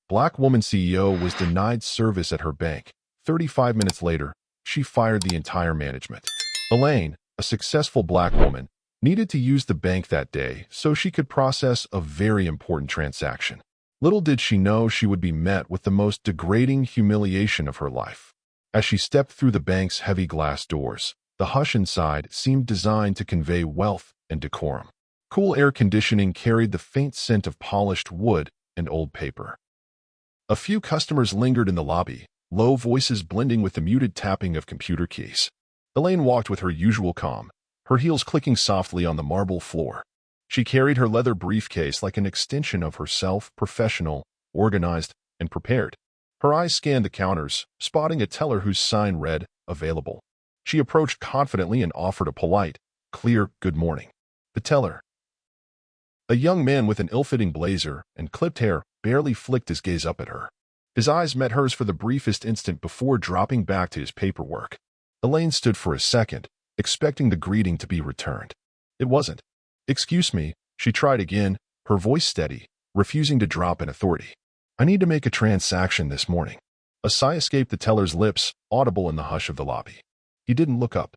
Black woman CEO was denied service at her bank. 35 minutes later, she fired the entire management. Elaine, a successful black woman, needed to use the bank that day so she could process a very important transaction. Little did she know she would be met with the most degrading humiliation of her life. As she stepped through the bank's heavy glass doors, the hush inside seemed designed to convey wealth and decorum. Cool air conditioning carried the faint scent of polished wood and old paper. A few customers lingered in the lobby, low voices blending with the muted tapping of computer keys. Elaine walked with her usual calm, her heels clicking softly on the marble floor. She carried her leather briefcase like an extension of herself, professional, organized, and prepared. Her eyes scanned the counters, spotting a teller whose sign read, "Available." She approached confidently and offered a polite, clear good morning. The teller, a young man with an ill-fitting blazer and clipped hair, barely flicked his gaze up at her. His eyes met hers for the briefest instant before dropping back to his paperwork. Elaine stood for a second, expecting the greeting to be returned. It wasn't. "Excuse me," she tried again, her voice steady, refusing to drop in authority. "I need to make a transaction this morning." A sigh escaped the teller's lips, audible in the hush of the lobby. He didn't look up.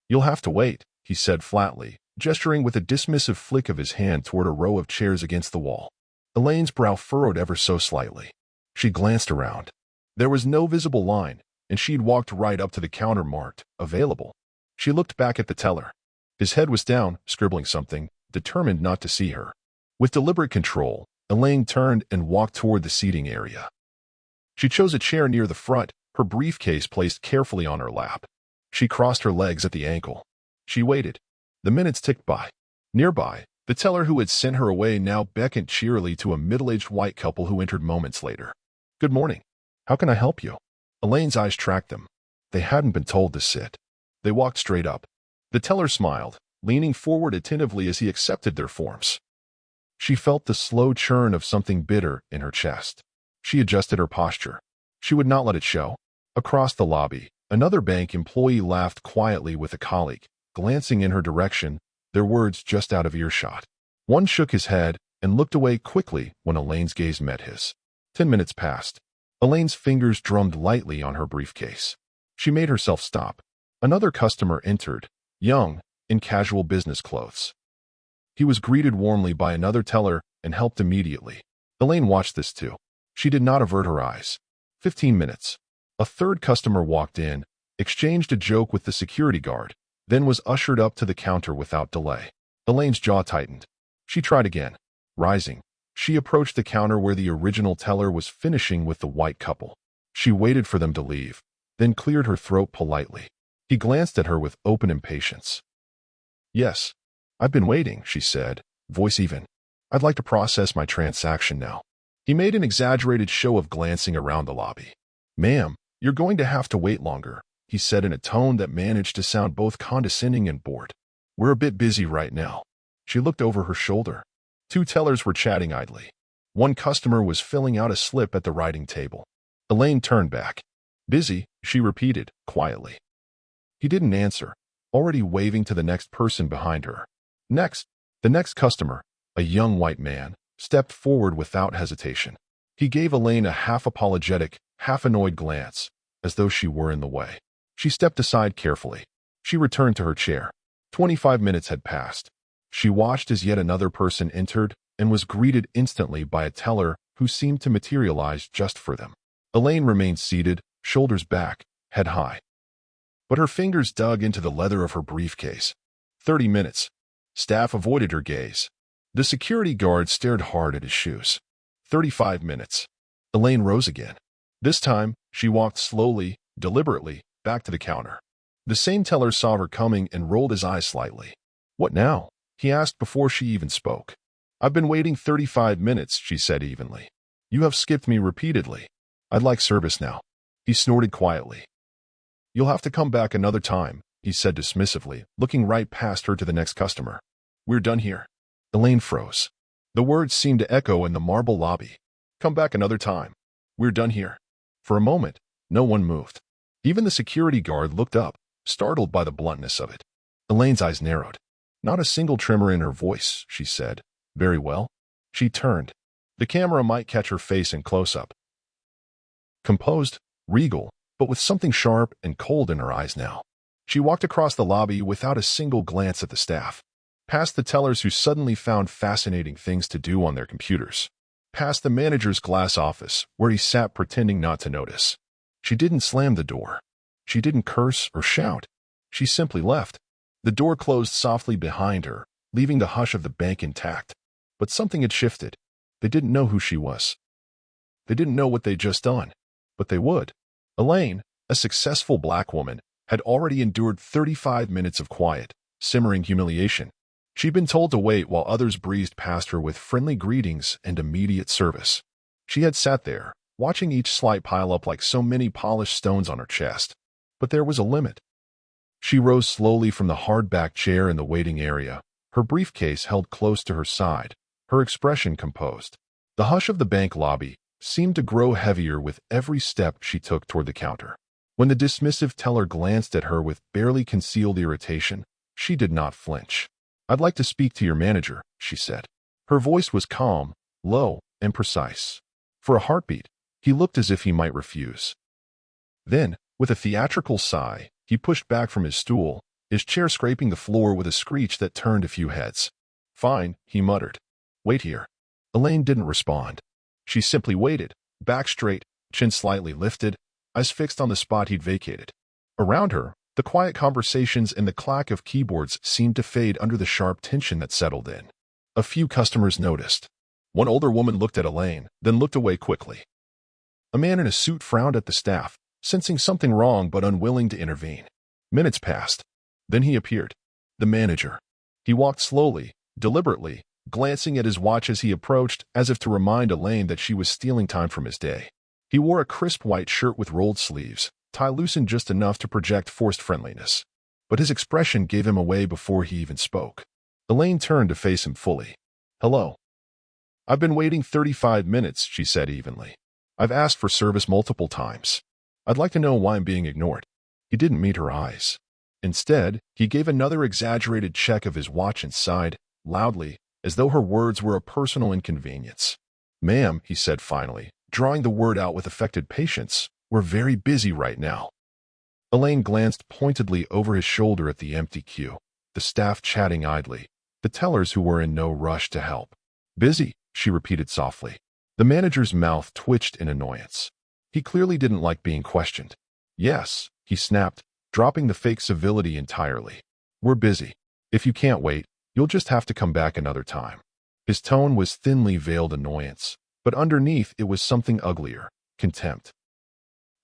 "You'll have to wait," he said flatly, gesturing with a dismissive flick of his hand toward a row of chairs against the wall. Elaine's brow furrowed ever so slightly. She glanced around. There was no visible line, and she'd walked right up to the counter marked, "Available." She looked back at the teller. His head was down, scribbling something, determined not to see her. With deliberate control, Elaine turned and walked toward the seating area. She chose a chair near the front, her briefcase placed carefully on her lap. She crossed her legs at the ankle. She waited. The minutes ticked by. Nearby, the teller who had sent her away now beckoned cheerily to a middle-aged white couple who entered moments later. "Good morning. How can I help you?" Elaine's eyes tracked them. They hadn't been told to sit. They walked straight up. The teller smiled, leaning forward attentively as he accepted their forms. She felt the slow churn of something bitter in her chest. She adjusted her posture. She would not let it show. Across the lobby, another bank employee laughed quietly with a colleague, glancing in her direction, their words just out of earshot. One shook his head and looked away quickly when Elaine's gaze met his. 10 minutes passed. Elaine's fingers drummed lightly on her briefcase. She made herself stop. Another customer entered, young, in casual business clothes. He was greeted warmly by another teller and helped immediately. Elaine watched this too. She did not avert her eyes. 15 minutes. A third customer walked in, exchanged a joke with the security guard, then was ushered up to the counter without delay. Elaine's jaw tightened. She tried again. Rising, she approached the counter where the original teller was finishing with the white couple. She waited for them to leave, then cleared her throat politely. He glanced at her with open impatience. "Yes, I've been waiting," she said, voice even. "I'd like to process my transaction now." He made an exaggerated show of glancing around the lobby. "Ma'am, you're going to have to wait longer," he said in a tone that managed to sound both condescending and bored. "We're a bit busy right now." She looked over her shoulder. Two tellers were chatting idly. One customer was filling out a slip at the writing table. Elaine turned back. "Busy," she repeated, quietly. He didn't answer, already waving to the next person behind her. Next, the next customer, a young white man, stepped forward without hesitation. He gave Elaine a half-apologetic, half-annoyed glance, as though she were in the way. She stepped aside carefully. She returned to her chair. 25 minutes had passed. She watched as yet another person entered and was greeted instantly by a teller who seemed to materialize just for them. Elaine remained seated, shoulders back, head high. But her fingers dug into the leather of her briefcase. 30 minutes. Staff avoided her gaze. The security guard stared hard at his shoes. 35 minutes. Elaine rose again. This time, she walked slowly, deliberately, back to the counter. The same teller saw her coming and rolled his eyes slightly. "What now?" he asked before she even spoke. "I've been waiting 35 minutes, she said evenly. "You have skipped me repeatedly. I'd like service now." He snorted quietly. "You'll have to come back another time," he said dismissively, looking right past her to the next customer. "We're done here." Elaine froze. The words seemed to echo in the marble lobby. "Come back another time. We're done here." For a moment, no one moved. Even the security guard looked up, startled by the bluntness of it. Elaine's eyes narrowed. "Not a single tremor in her voice," she said. "Very well." She turned. The camera might catch her face in close-up. Composed, regal, but with something sharp and cold in her eyes now. She walked across the lobby without a single glance at the staff. Past the tellers who suddenly found fascinating things to do on their computers. Past the manager's glass office, where he sat pretending not to notice. She didn't slam the door. She didn't curse or shout. She simply left. The door closed softly behind her, leaving the hush of the bank intact. But something had shifted. They didn't know who she was. They didn't know what they'd just done. But they would. Elaine, a successful black woman, had already endured 35 minutes of quiet, simmering humiliation. She'd been told to wait while others breezed past her with friendly greetings and immediate service. She had sat there, watching each slight pile up like so many polished stones on her chest. But there was a limit. She rose slowly from the hard-backed chair in the waiting area, her briefcase held close to her side, her expression composed. The hush of the bank lobby seemed to grow heavier with every step she took toward the counter. When the dismissive teller glanced at her with barely concealed irritation, she did not flinch. "I'd like to speak to your manager," she said. Her voice was calm, low, and precise. For a heartbeat, he looked as if he might refuse. Then, with a theatrical sigh, he pushed back from his stool, his chair scraping the floor with a screech that turned a few heads. "Fine," he muttered. "Wait here." Elaine didn't respond. She simply waited, back straight, chin slightly lifted, eyes fixed on the spot he'd vacated. Around her, the quiet conversations and the clack of keyboards seemed to fade under the sharp tension that settled in. A few customers noticed. One older woman looked at Elaine, then looked away quickly. A man in a suit frowned at the staff, sensing something wrong but unwilling to intervene. Minutes passed. Then he appeared. The manager. He walked slowly, deliberately, glancing at his watch as he approached, as if to remind Elaine that she was stealing time from his day. He wore a crisp white shirt with rolled sleeves, tie loosened just enough to project forced friendliness. But his expression gave him away before he even spoke. Elaine turned to face him fully. "Hello. I've been waiting 35 minutes, she said evenly. "I've asked for service multiple times. I'd like to know why I'm being ignored." He didn't meet her eyes. Instead, he gave another exaggerated check of his watch and sighed, loudly, as though her words were a personal inconvenience. "Ma'am," he said finally, drawing the word out with affected patience, "we're very busy right now." Elaine glanced pointedly over his shoulder at the empty queue, the staff chatting idly, the tellers who were in no rush to help. "Busy," she repeated softly. The manager's mouth twitched in annoyance. He clearly didn't like being questioned. "Yes," he snapped, dropping the fake civility entirely. "We're busy. If you can't wait, you'll just have to come back another time." His tone was thinly veiled annoyance, but underneath it was something uglier, contempt.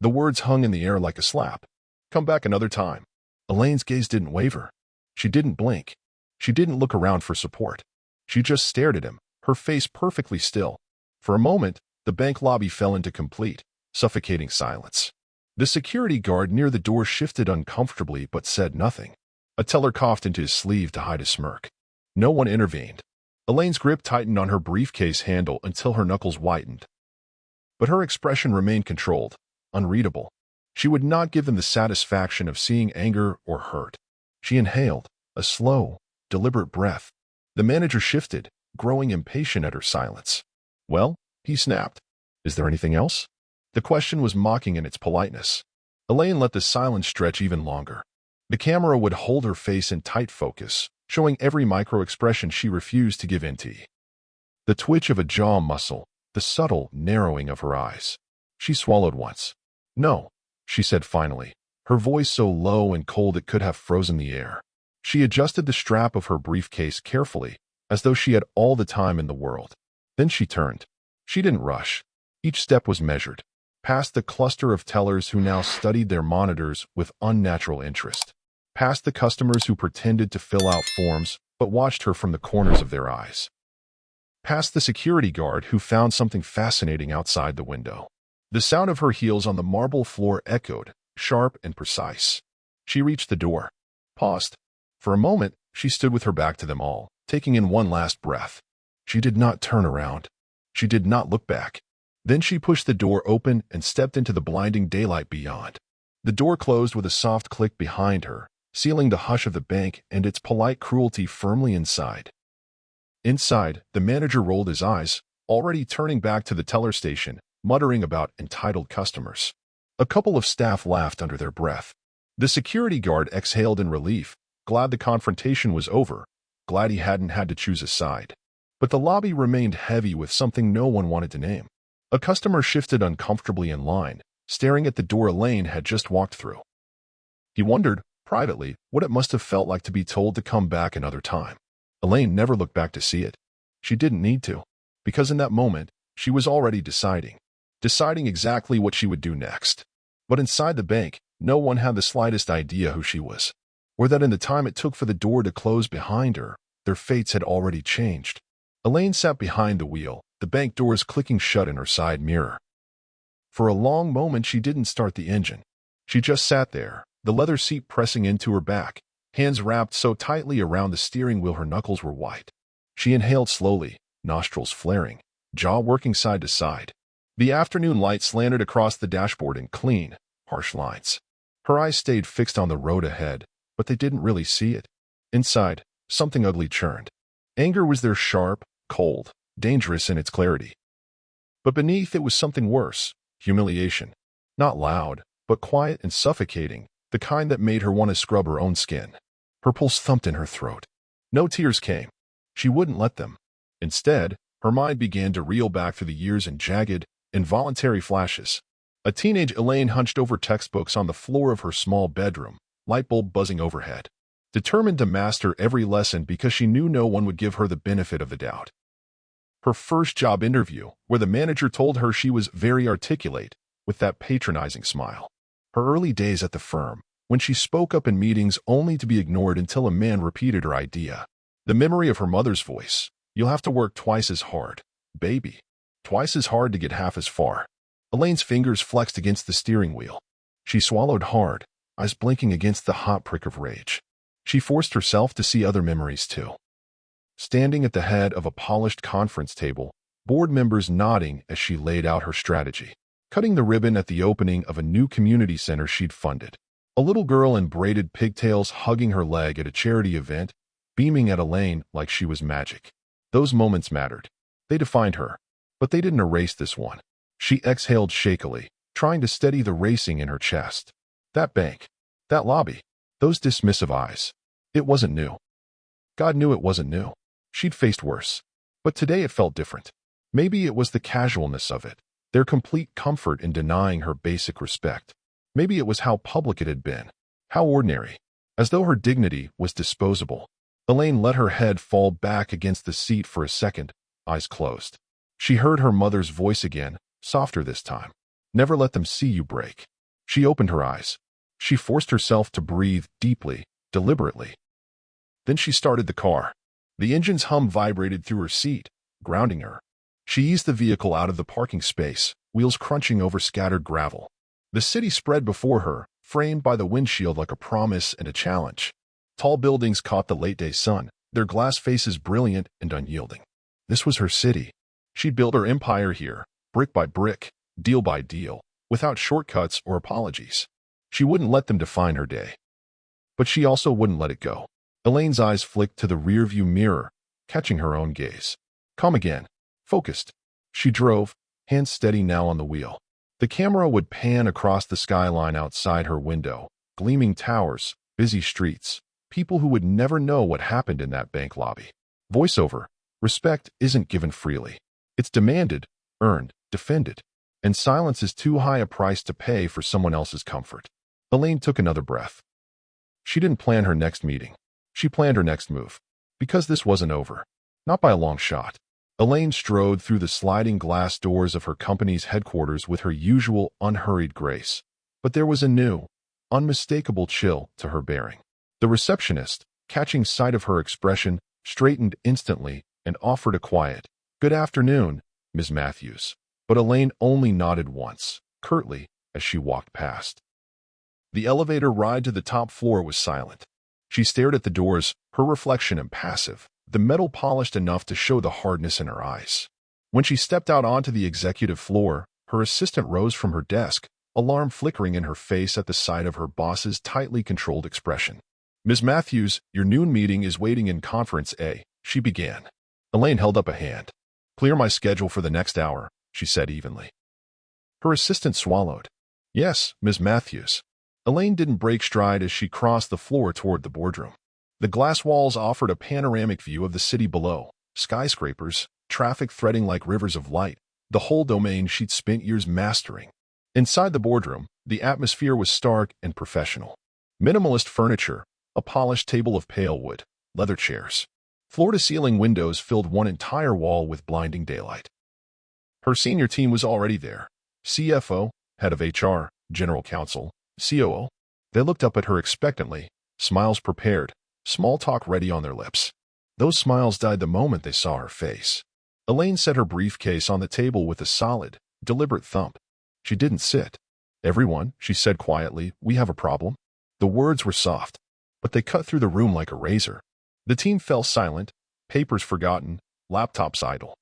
The words hung in the air like a slap. "Come back another time." Elaine's gaze didn't waver. She didn't blink. She didn't look around for support. She just stared at him, her face perfectly still. For a moment, the bank lobby fell into complete, suffocating silence. The security guard near the door shifted uncomfortably but said nothing. A teller coughed into his sleeve to hide a smirk. No one intervened. Elaine's grip tightened on her briefcase handle until her knuckles whitened. But her expression remained controlled, unreadable. She would not give them the satisfaction of seeing anger or hurt. She inhaled, a slow, deliberate breath. The manager shifted, growing impatient at her silence. "Well," he snapped. "Is there anything else?" The question was mocking in its politeness. Elaine let the silence stretch even longer. The camera would hold her face in tight focus, showing every micro-expression she refused to give in to. The twitch of a jaw muscle, the subtle narrowing of her eyes. She swallowed once. "No," she said finally, her voice so low and cold it could have frozen the air. She adjusted the strap of her briefcase carefully, as though she had all the time in the world. Then she turned. She didn't rush. Each step was measured, past the cluster of tellers who now studied their monitors with unnatural interest, past the customers who pretended to fill out forms but watched her from the corners of their eyes, past the security guard who found something fascinating outside the window. The sound of her heels on the marble floor echoed, sharp and precise. She reached the door, paused. For a moment, she stood with her back to them all, taking in one last breath. She did not turn around. She did not look back. Then she pushed the door open and stepped into the blinding daylight beyond. The door closed with a soft click behind her, sealing the hush of the bank and its polite cruelty firmly inside. Inside, the manager rolled his eyes, already turning back to the teller station, muttering about entitled customers. A couple of staff laughed under their breath. The security guard exhaled in relief, glad the confrontation was over, glad he hadn't had to choose a side. But the lobby remained heavy with something no one wanted to name. A customer shifted uncomfortably in line, staring at the door Elaine had just walked through. He wondered, privately, what it must have felt like to be told to come back another time. Elaine never looked back to see it. She didn't need to, because in that moment, she was already deciding exactly what she would do next. But inside the bank, no one had the slightest idea who she was, or that in the time it took for the door to close behind her, their fates had already changed. Elaine sat behind the wheel, the bank doors clicking shut in her side mirror. For a long moment, she didn't start the engine. She just sat there, the leather seat pressing into her back, hands wrapped so tightly around the steering wheel her knuckles were white. She inhaled slowly, nostrils flaring, jaw working side to side. The afternoon light slanted across the dashboard in clean, harsh lines. Her eyes stayed fixed on the road ahead, but they didn't really see it. Inside, something ugly churned. Anger was there, sharp, cold, dangerous in its clarity. But beneath it was something worse, humiliation. Not loud, but quiet and suffocating, the kind that made her want to scrub her own skin. Her pulse thumped in her throat. No tears came. She wouldn't let them. Instead, her mind began to reel back through the years in jagged, involuntary flashes. A teenage Elaine hunched over textbooks on the floor of her small bedroom, light bulb buzzing overhead. Determined to master every lesson because she knew no one would give her the benefit of the doubt. Her first job interview, where the manager told her she was very articulate, with that patronizing smile. Her early days at the firm, when she spoke up in meetings only to be ignored until a man repeated her idea. The memory of her mother's voice. You'll have to work twice as hard, baby. Twice as hard to get half as far. Elaine's fingers flexed against the steering wheel. She swallowed hard, eyes blinking against the hot prick of rage. She forced herself to see other memories too. Standing at the head of a polished conference table, board members nodding as she laid out her strategy. Cutting the ribbon at the opening of a new community center she'd funded. A little girl in braided pigtails hugging her leg at a charity event, beaming at Elaine like she was magic. Those moments mattered. They defined her. But they didn't erase this one. She exhaled shakily, trying to steady the racing in her chest. That bank. That lobby. Those dismissive eyes. It wasn't new. God knew it wasn't new. She'd faced worse. But today it felt different. Maybe it was the casualness of it, their complete comfort in denying her basic respect. Maybe it was how public it had been, how ordinary, as though her dignity was disposable. Elaine let her head fall back against the seat for a second, eyes closed. She heard her mother's voice again, softer this time. Never let them see you break. She opened her eyes. She forced herself to breathe deeply, deliberately. Then she started the car. The engine's hum vibrated through her seat, grounding her. She eased the vehicle out of the parking space, wheels crunching over scattered gravel. The city spread before her, framed by the windshield like a promise and a challenge. Tall buildings caught the late-day sun, their glass faces brilliant and unyielding. This was her city. She'd built her empire here, brick by brick, deal by deal, without shortcuts or apologies. She wouldn't let them define her day. But she also wouldn't let it go. Elaine's eyes flicked to the rearview mirror, catching her own gaze. Calm again. Focused. She drove, hands steady now on the wheel. The camera would pan across the skyline outside her window, gleaming towers, busy streets, people who would never know what happened in that bank lobby. Voiceover. Respect isn't given freely. It's demanded, earned, defended. And silence is too high a price to pay for someone else's comfort. Elaine took another breath. She didn't plan her next meeting. She planned her next move. Because this wasn't over. Not by a long shot. Elaine strode through the sliding glass doors of her company's headquarters with her usual unhurried grace. But there was a new, unmistakable chill to her bearing. The receptionist, catching sight of her expression, straightened instantly and offered a quiet, "Good afternoon, Ms. Matthews." But Elaine only nodded once, curtly, as she walked past. The elevator ride to the top floor was silent. She stared at the doors, her reflection impassive, the metal polished enough to show the hardness in her eyes. When she stepped out onto the executive floor, her assistant rose from her desk, alarm flickering in her face at the sight of her boss's tightly controlled expression. "Ms. Matthews, your noon meeting is waiting in Conference A," she began. Elaine held up a hand. Clear my schedule for the next hour, she said evenly. Her assistant swallowed. Yes, Ms. Matthews. Elaine didn't break stride as she crossed the floor toward the boardroom. The glass walls offered a panoramic view of the city below, skyscrapers, traffic threading like rivers of light, the whole domain she'd spent years mastering. Inside the boardroom, the atmosphere was stark and professional. Minimalist furniture, a polished table of pale wood, leather chairs. Floor-to-ceiling windows filled one entire wall with blinding daylight. Her senior team was already there. CFO, head of HR, general counsel, COO. They looked up at her expectantly, smiles prepared, small talk ready on their lips. Those smiles died the moment they saw her face. Elaine set her briefcase on the table with a solid, deliberate thump. She didn't sit. Everyone, she said quietly, we have a problem. The words were soft, but they cut through the room like a razor. The team fell silent, papers forgotten, laptops idle.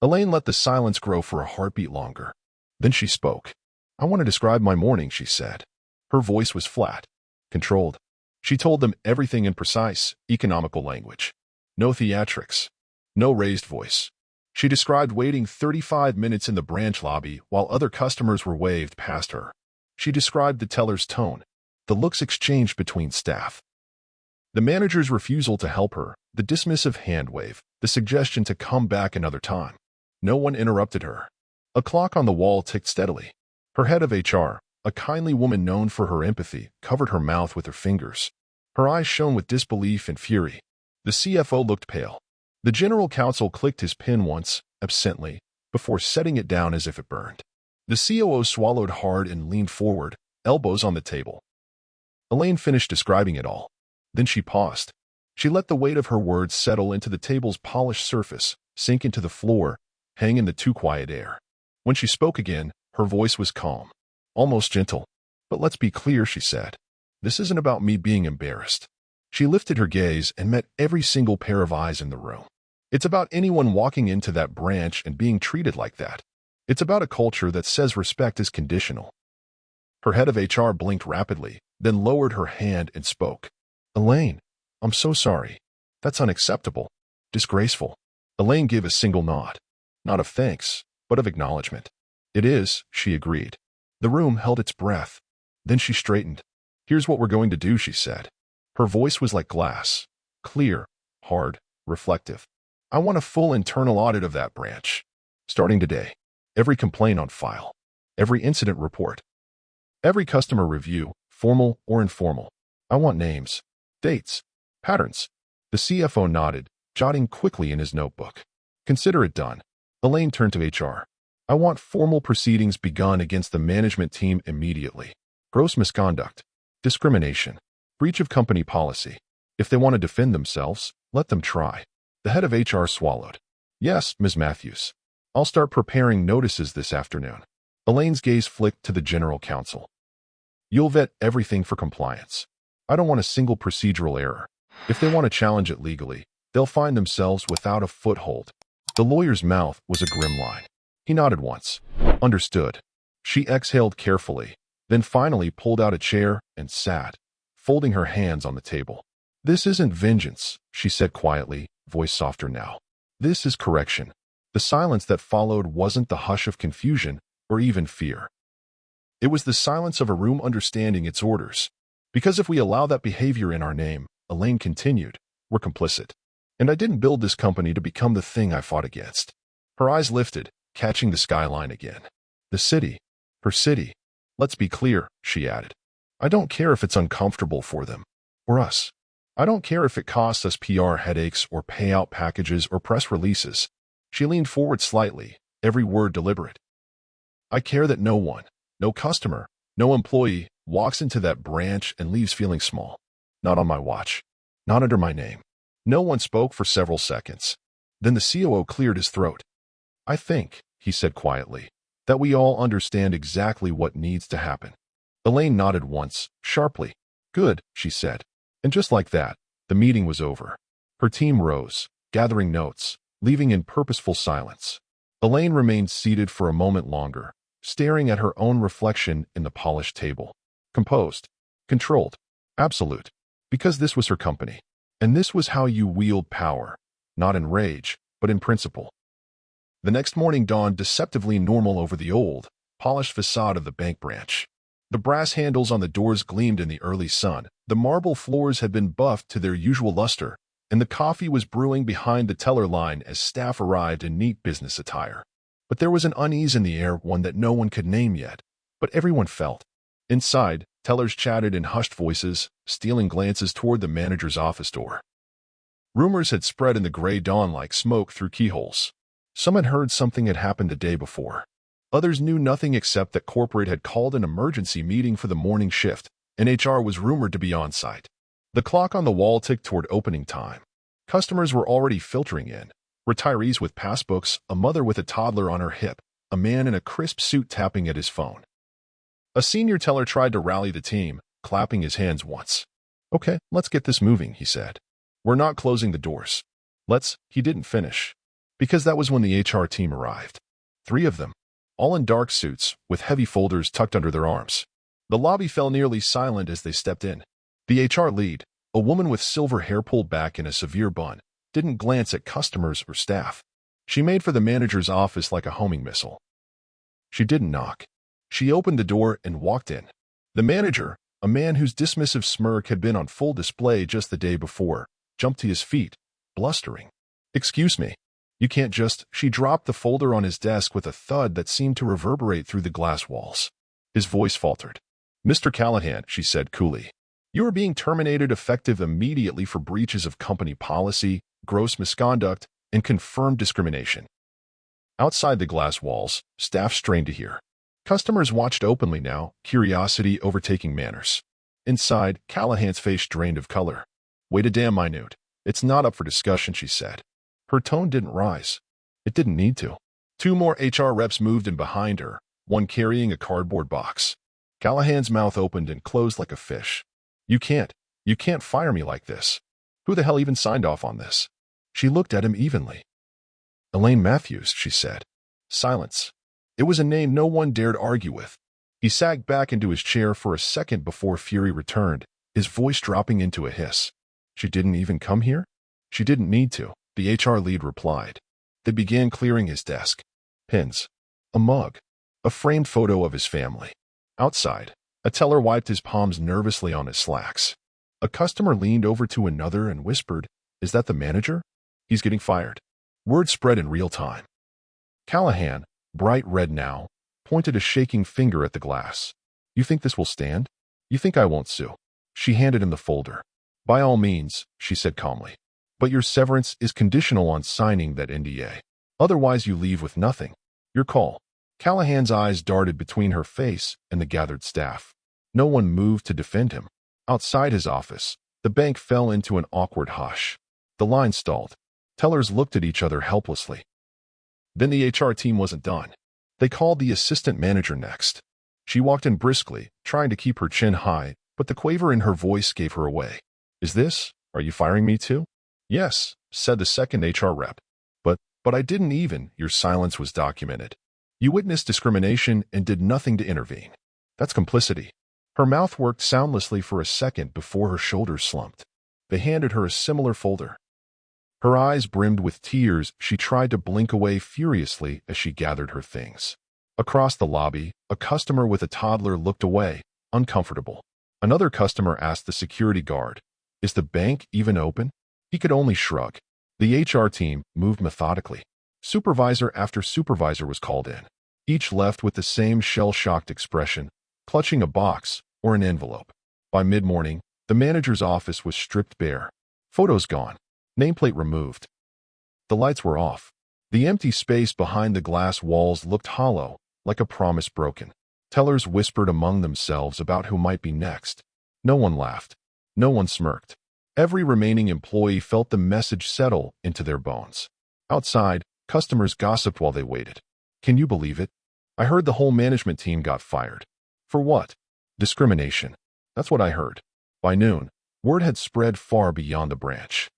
Elaine let the silence grow for a heartbeat longer. Then she spoke. I want to describe my morning, she said. Her voice was flat, controlled. She told them everything in precise, economical language. No theatrics. No raised voice. She described waiting 35 minutes in the branch lobby while other customers were waved past her. She described the teller's tone, the looks exchanged between staff. The manager's refusal to help her, the dismissive hand wave, the suggestion to come back another time. No one interrupted her. A clock on the wall ticked steadily. Her head of HR, a kindly woman known for her empathy, covered her mouth with her fingers. Her eyes shone with disbelief and fury. The CFO looked pale. The general counsel clicked his pen once, absently, before setting it down as if it burned. The COO swallowed hard and leaned forward, elbows on the table. Elaine finished describing it all. Then she paused. She let the weight of her words settle into the table's polished surface, sink into the floor, hang in the too quiet air. When she spoke again, her voice was calm, almost gentle. But let's be clear, she said. This isn't about me being embarrassed. She lifted her gaze and met every single pair of eyes in the room. It's about anyone walking into that branch and being treated like that. It's about a culture that says respect is conditional. Her head of HR blinked rapidly, then lowered her hand and spoke. Elaine, I'm so sorry. That's unacceptable. Disgraceful. Elaine gave a single nod. Not of thanks, but of acknowledgement. It is, she agreed. The room held its breath. Then she straightened. Here's what we're going to do, she said. Her voice was like glass. Clear, hard, reflective. I want a full internal audit of that branch. Starting today. Every complaint on file. Every incident report. Every customer review, formal or informal. I want names. Dates. Patterns. The CFO nodded, jotting quickly in his notebook. Consider it done. Elaine turned to HR. I want formal proceedings begun against the management team immediately. Gross misconduct. Discrimination. Breach of company policy. If they want to defend themselves, let them try. The head of HR swallowed. Yes, Ms. Matthews. I'll start preparing notices this afternoon. Elaine's gaze flicked to the general counsel. You'll vet everything for compliance. I don't want a single procedural error. If they want to challenge it legally, they'll find themselves without a foothold. The lawyer's mouth was a grim line. He nodded once. Understood. She exhaled carefully, then finally pulled out a chair and sat, folding her hands on the table. This isn't vengeance, she said quietly, voice softer now. This is correction. The silence that followed wasn't the hush of confusion or even fear. It was the silence of a room understanding its orders. Because if we allow that behavior in our name, Elaine continued, we're complicit. And I didn't build this company to become the thing I fought against. Her eyes lifted, catching the skyline again. The city. Her city. Let's be clear, she added. I don't care if it's uncomfortable for them. Or us. I don't care if it costs us PR headaches or payout packages or press releases. She leaned forward slightly, every word deliberate. I care that no one, no customer, no employee, walks into that branch and leaves feeling small. Not on my watch. Not under my name. No one spoke for several seconds. Then the COO cleared his throat. I think, he said quietly, that we all understand exactly what needs to happen. Elaine nodded once, sharply. Good, she said. And just like that, the meeting was over. Her team rose, gathering notes, leaving in purposeful silence. Elaine remained seated for a moment longer, staring at her own reflection in the polished table. Composed. Controlled. Absolute. Because this was her company. And this was how you wield power. Not in rage, but in principle. The next morning dawned deceptively normal over the old, polished facade of the bank branch. The brass handles on the doors gleamed in the early sun, the marble floors had been buffed to their usual luster, and the coffee was brewing behind the teller line as staff arrived in neat business attire. But there was an unease in the air, one that no one could name yet, but everyone felt. Inside, tellers chatted in hushed voices, stealing glances toward the manager's office door. Rumors had spread in the gray dawn like smoke through keyholes. Some had heard something had happened the day before. Others knew nothing except that corporate had called an emergency meeting for the morning shift, and HR was rumored to be on site. The clock on the wall ticked toward opening time. Customers were already filtering in. Retirees with passbooks, a mother with a toddler on her hip, a man in a crisp suit tapping at his phone. A senior teller tried to rally the team, clapping his hands once. "Okay, let's get this moving," he said. "We're not closing the doors." He didn't finish. Because that was when the HR team arrived. 3 of them, all in dark suits, with heavy folders tucked under their arms. The lobby fell nearly silent as they stepped in. The HR lead, a woman with silver hair pulled back in a severe bun, didn't glance at customers or staff. She made for the manager's office like a homing missile. She didn't knock. She opened the door and walked in. The manager, a man whose dismissive smirk had been on full display just the day before, jumped to his feet, blustering. "Excuse me. You can't just—" She dropped the folder on his desk with a thud that seemed to reverberate through the glass walls. His voice faltered. "Mr. Callahan," she said coolly, "you are being terminated effective immediately for breaches of company policy, gross misconduct, and confirmed discrimination." Outside the glass walls, staff strained to hear. Customers watched openly now, curiosity overtaking manners. Inside, Callahan's face drained of color. "Wait a damn minute. It's not up for discussion," she said. Her tone didn't rise. It didn't need to. 2 more HR reps moved in behind her, one carrying a cardboard box. Callahan's mouth opened and closed like a fish. You can't fire me like this. Who the hell even signed off on this?" She looked at him evenly. "Elaine Matthews," she said. Silence. It was a name no one dared argue with. He sagged back into his chair for a second before fury returned, his voice dropping into a hiss. "She didn't even come here?" "She didn't need to," the HR lead replied. They began clearing his desk. Pins. A mug. A framed photo of his family. Outside, a teller wiped his palms nervously on his slacks. A customer leaned over to another and whispered, "Is that the manager? He's getting fired." Word spread in real time. Callahan, bright red now, pointed a shaking finger at the glass. "You think this will stand? You think I won't sue?" She handed him the folder. "By all means," she said calmly. "But your severance is conditional on signing that NDA. Otherwise you leave with nothing. Your call." Callahan's eyes darted between her face and the gathered staff. No one moved to defend him. Outside his office, the bank fell into an awkward hush. The line stalled. Tellers looked at each other helplessly. Then the HR team wasn't done. They called the assistant manager next. She walked in briskly, trying to keep her chin high, but the quaver in her voice gave her away. Are you firing me too?" "Yes," said the second HR rep. But I didn't even." Your silence was documented. You witnessed discrimination and did nothing to intervene. That's complicity." Her mouth worked soundlessly for a second before her shoulders slumped. They handed her a similar folder. Her eyes brimmed with tears. She tried to blink away furiously as she gathered her things. Across the lobby, a customer with a toddler looked away, uncomfortable. Another customer asked the security guard, "Is the bank even open?" He could only shrug. The HR team moved methodically. Supervisor after supervisor was called in, each left with the same shell-shocked expression, clutching a box or an envelope. By mid-morning, the manager's office was stripped bare. Photos gone. Nameplate removed. The lights were off. The empty space behind the glass walls looked hollow, like a promise broken. Tellers whispered among themselves about who might be next. No one laughed. No one smirked. Every remaining employee felt the message settle into their bones. Outside, customers gossiped while they waited. "Can you believe it? I heard the whole management team got fired." "For what?" "Discrimination." "That's what I heard." By noon, word had spread far beyond the branch.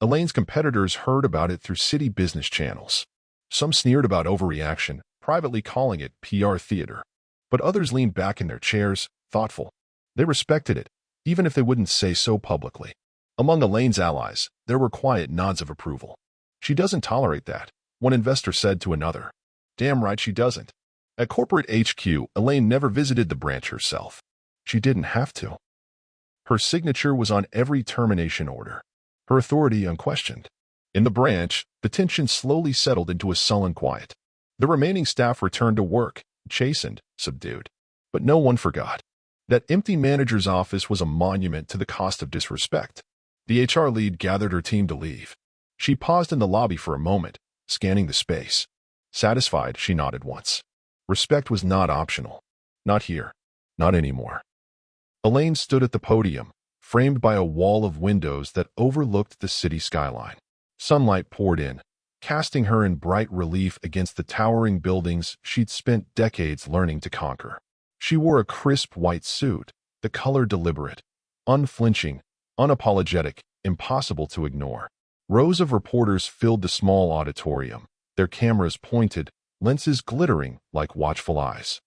Elaine's competitors heard about it through city business channels. Some sneered about overreaction, privately calling it PR theater. But others leaned back in their chairs, thoughtful. They respected it, even if they wouldn't say so publicly. Among Elaine's allies, there were quiet nods of approval. "She doesn't tolerate that. one investor said to another. Damn right she doesn't. At corporate HQ, Elaine never visited the branch herself. She didn't have to. Her signature was on every termination order, her authority unquestioned. In the branch, the tension slowly settled into a sullen quiet. The remaining staff returned to work, chastened, subdued. But no one forgot. That empty manager's office was a monument to the cost of disrespect. The HR lead gathered her team to leave. She paused in the lobby for a moment, scanning the space. Satisfied, she nodded once. Respect was not optional. Not here. Not anymore. Elaine stood at the podium, framed by a wall of windows that overlooked the city skyline. Sunlight poured in, casting her in bright relief against the towering buildings she'd spent decades learning to conquer. She wore a crisp white suit, the color deliberate, unflinching, unapologetic, impossible to ignore. Rows of reporters filled the small auditorium, their cameras pointed, lenses glittering like watchful eyes.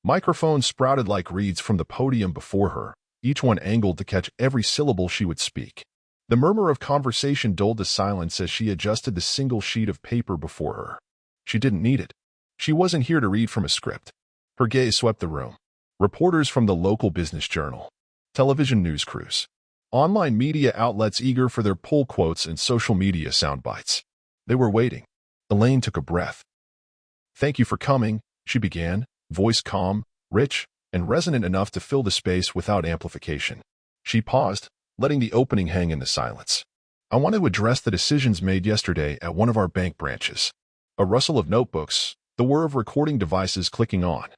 Microphones sprouted like reeds from the podium before her, each one angled to catch every syllable she would speak. The murmur of conversation dulled to silence as she adjusted the single sheet of paper before her. She didn't need it. She wasn't here to read from a script. Her gaze swept the room. Reporters from the local business journal, television news crews, online media outlets eager for their pull quotes and social media sound bites. They were waiting. Elaine took a breath. Thank you for coming, she began, voice calm, rich, and resonant enough to fill the space without amplification. She paused, letting the opening hang in the silence. I want to address the decisions made yesterday at one of our bank branches. A rustle of notebooks, the whir of recording devices clicking on.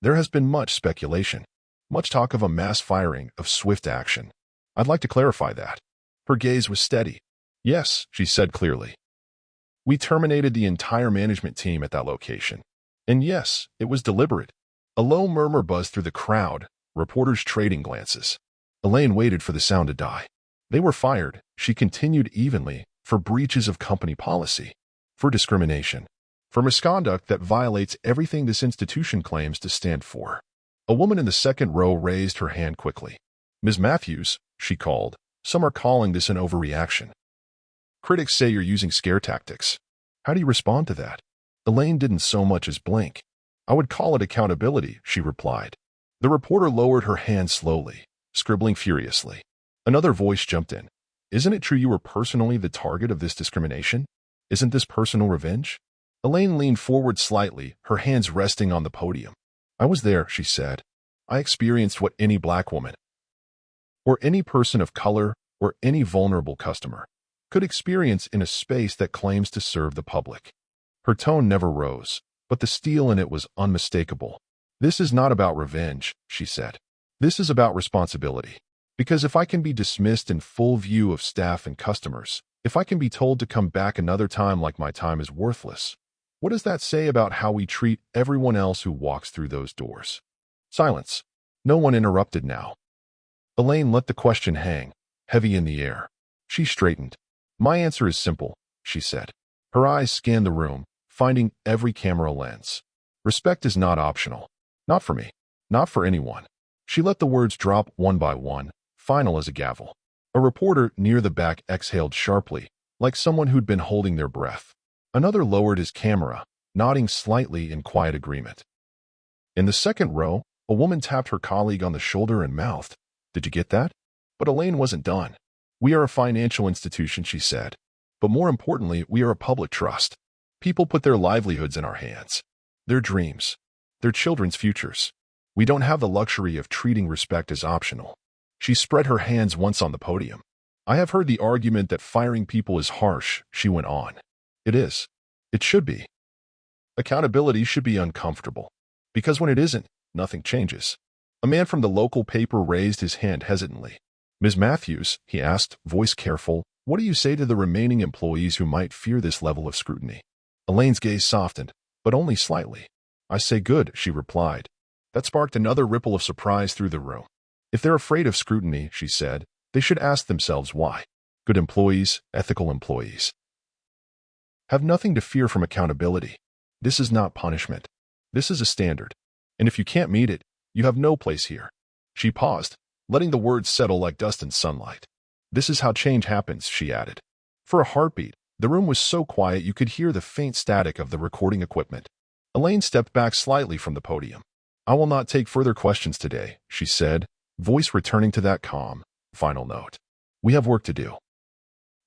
There has been much speculation, much talk of a mass firing, of swift action. I'd like to clarify that. Her gaze was steady. Yes, she said clearly. We terminated the entire management team at that location. And yes, it was deliberate. A low murmur buzzed through the crowd, reporters trading glances. Elaine waited for the sound to die. They were fired, she continued evenly, for breaches of company policy, for discrimination, for misconduct that violates everything this institution claims to stand for. A woman in the second row raised her hand quickly. Ms. Matthews, she called, some are calling this an overreaction. Critics say you're using scare tactics. How do you respond to that? Elaine didn't so much as blink. I would call it accountability, she replied. The reporter lowered her hand slowly, scribbling furiously. Another voice jumped in. Isn't it true you were personally the target of this discrimination? Isn't this personal revenge? Elaine leaned forward slightly, her hands resting on the podium. I was there, she said. I experienced what any black woman, or any person of color, or any vulnerable customer, could experience in a space that claims to serve the public. Her tone never rose, but the steel in it was unmistakable. This is not about revenge, she said. This is about responsibility. Because if I can be dismissed in full view of staff and customers, if I can be told to come back another time like my time is worthless, what does that say about how we treat everyone else who walks through those doors? Silence. No one interrupted now. Elaine let the question hang, heavy in the air. She straightened. My answer is simple, she said. Her eyes scanned the room, finding every camera lens. Respect is not optional. Not for me. Not for anyone. She let the words drop one by one, final as a gavel. A reporter near the back exhaled sharply, like someone who'd been holding their breath. Another lowered his camera, nodding slightly in quiet agreement. In the second row, a woman tapped her colleague on the shoulder and mouthed, Did you get that? But Elaine wasn't done. We are a financial institution, she said. But more importantly, we are a public trust. People put their livelihoods in our hands, their dreams, their children's futures. We don't have the luxury of treating respect as optional. She spread her hands once on the podium. I have heard the argument that firing people is harsh, she went on. It is. It should be. Accountability should be uncomfortable. Because when it isn't, nothing changes. A man from the local paper raised his hand hesitantly. Ms. Matthews, he asked, voice careful, what do you say to the remaining employees who might fear this level of scrutiny? Elaine's gaze softened, but only slightly. I say good, she replied. That sparked another ripple of surprise through the room. If they're afraid of scrutiny, she said, they should ask themselves why. Good employees, ethical employees, have nothing to fear from accountability. This is not punishment. This is a standard. And if you can't meet it, you have no place here. She paused, letting the words settle like dust in sunlight. This is how change happens, she added. For a heartbeat, The room was so quiet you could hear the faint static of the recording equipment. Elaine stepped back slightly from the podium. "I will not take further questions today," she said, voice returning to that calm, final note. "We have work to do."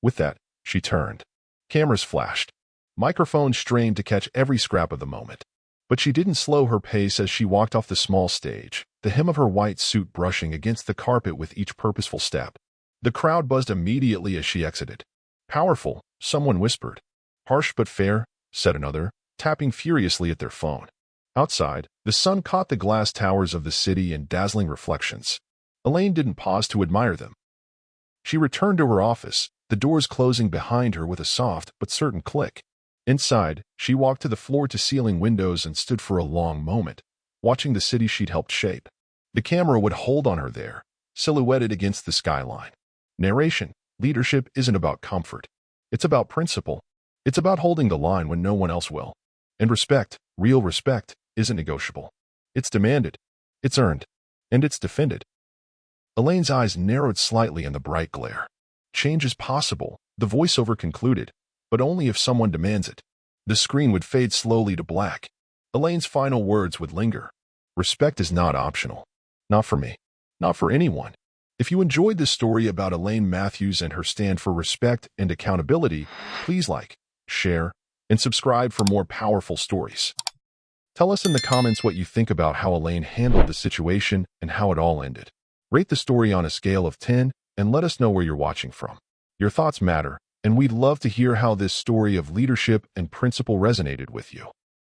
With that, she turned. Cameras flashed. Microphones strained to catch every scrap of the moment. But she didn't slow her pace as she walked off the small stage, the hem of her white suit brushing against the carpet with each purposeful step. The crowd buzzed immediately as she exited. "Powerful," someone whispered. "Harsh but fair," said another, tapping furiously at their phone. Outside, the sun caught the glass towers of the city in dazzling reflections. Elaine didn't pause to admire them. She returned to her office, the doors closing behind her with a soft but certain click. Inside, she walked to the floor-to-ceiling windows and stood for a long moment, watching the city she'd helped shape. The camera would hold on her there, silhouetted against the skyline. Narration: leadership isn't about comfort. It's about principle. It's about holding the line when no one else will. And respect, real respect, isn't negotiable. It's demanded, it's earned, and it's defended. Elaine's eyes narrowed slightly in the bright glare. Change is possible, the voiceover concluded, but only if someone demands it. The screen would fade slowly to black. Elaine's final words would linger. Respect is not optional. Not for me. Not for anyone. If you enjoyed this story about Elaine Matthews and her stand for respect and accountability, please like, share, and subscribe for more powerful stories. Tell us in the comments what you think about how Elaine handled the situation and how it all ended. Rate the story on a scale of 10 and let us know where you're watching from. Your thoughts matter, and we'd love to hear how this story of leadership and principle resonated with you.